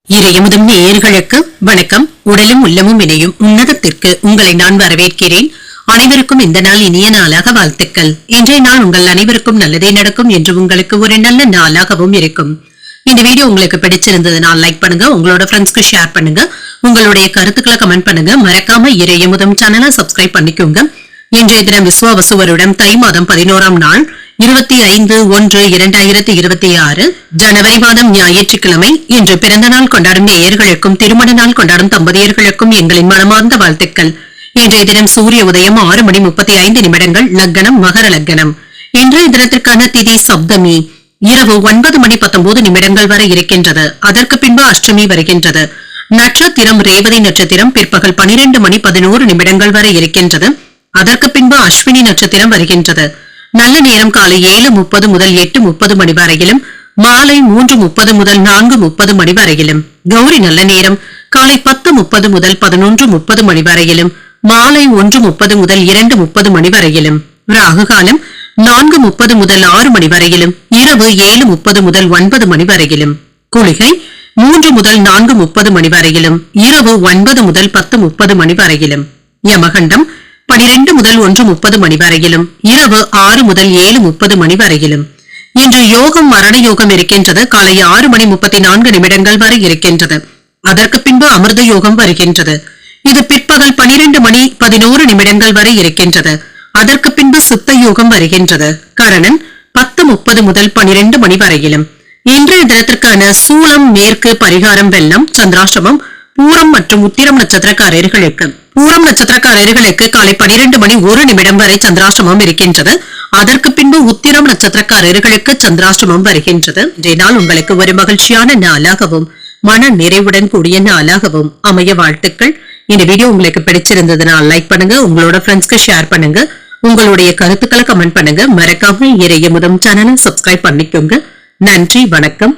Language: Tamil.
இறையமுதும் நேயர்களுக்கு வணக்கம். உடலும் உள்ளமும் இணையும் உன்னதத்திற்கு உங்களை நான் வரவேற்கிறேன். அனைவருக்கும் இந்த நாள் இனிய நாளாக வாழ்த்துக்கள். இன்றைய நாள் உங்கள் அனைவருக்கும் நல்லதே நடக்கும் என்று உங்களுக்கு ஒரு நல்ல நாளாகவும் இருக்கும். இந்த வீடியோ உங்களுக்கு பிடிச்சிருந்ததுனால் லைக் பண்ணுங்க, உங்களோட ஃப்ரெண்ட்ஸ்க்கு ஷேர் பண்ணுங்க, உங்களுடைய கருத்துக்களை கமெண்ட் பண்ணுங்க. மறக்காம இறையமுதும் சேனலை சப்ஸ்கிரைப் பண்ணிக்கோங்க. இன்றைய தினம் விஸ்வாவசு வருடம் தை மாதம் 11ஆம் நாள் 25/1/2026 ஜனவரி மாதம் ஞாயிற்றுக்கிழமை. இன்று பிறந்த நாள் கொண்டாடும் நேயர்களுக்கும் திருமண நாள் கொண்டாடும் தம்பதியர்களுக்கும் எங்களின் மனமார்ந்த வாழ்த்துக்கள். இன்றைய தினம் சூரிய உதயம் 6:35 லக்னம் மகர லக்னம். இன்றைய தினத்திற்கான திதி சப்தமி இரவு 9:19 வரை இருக்கின்றது. அதற்கு பின்பு அஷ்டமி வருகின்றது. நட்சத்திரம் ரேவதி நட்சத்திரம் பிற்பகல் 12:11 வரை இருக்கின்றது. அதற்கு பின்பு அஸ்வினி நட்சத்திரம் வருகின்றது. நல்ல நேரம் காலை 7:30 முதல் 8:30 வரையிலும், மாலை 3:30 முதல் 4:30 வரையிலும். கௌரி நல்ல நேரம் காலை 10:30 முதல் 11:30 வரையிலும், மாலை 1:30 முதல் 2:30 வரையிலும். ராகு காலம் 4:30 முதல் 6 வரையிலும், இரவு 7:30 முதல் 9 வரையிலும். குளிகை 3 முதல் 4:30 வரையிலும், இரவு 9 முதல் 10:30 வரையிலும். யமகண்டம் 12 முதல் 1:30 வரையிலும், இரவு 6 முதல் 7:30 வரையிலும். இன்று யோகம் மரண யோகம் இருக்கின்றது. காலை 6:34 வரை இருக்கின்றது. அதற்கு பின்பு அமிர்த யோகம் வருகின்றது. இது பிற்பகல் 12:11 வரை இருக்கின்றது. அதற்கு பின்பு சித்த யோகம் வருகின்றது. கரணன் 10:30 முதல் 12 வரையிலும். இன்றைய தினத்திற்கான சூலம் மேற்கு பரிகாரம் வெள்ளம். சந்திராஷ்டமம் பூரம் மற்றும் உத்திரம் நட்சத்திரக்காரர்களுக்கு. பூரம் நட்சத்திரக்காரர்களுக்கு காலை 12:01 வரை சந்திராஷ்டமம் இருக்கின்றது. அதற்கு பின்பு உத்திரம் நட்சத்திரக்காரர்களுக்கு சந்திராஷ்டமம் வருகின்றது. இன்றைய நாள் உங்களுக்கு ஒரு மகிழ்ச்சியான நாளாகவும் மன நிறைவுடன் கூடிய நாளாகவும் அமைய வாழ்த்துக்கள். இந்த வீடியோ உங்களுக்கு பிடிச்சிருந்ததுனால் லைக் பண்ணுங்க, உங்களோட ஃப்ரெண்ட்ஸ்க்கு ஷேர் பண்ணுங்க, உங்களுடைய கருத்துக்களை கமெண்ட் பண்ணுங்க. மறக்காம இறையமுதும் சேனலை சப்ஸ்கிரைப் பண்ணிக்கோங்க. நன்றி, வணக்கம்.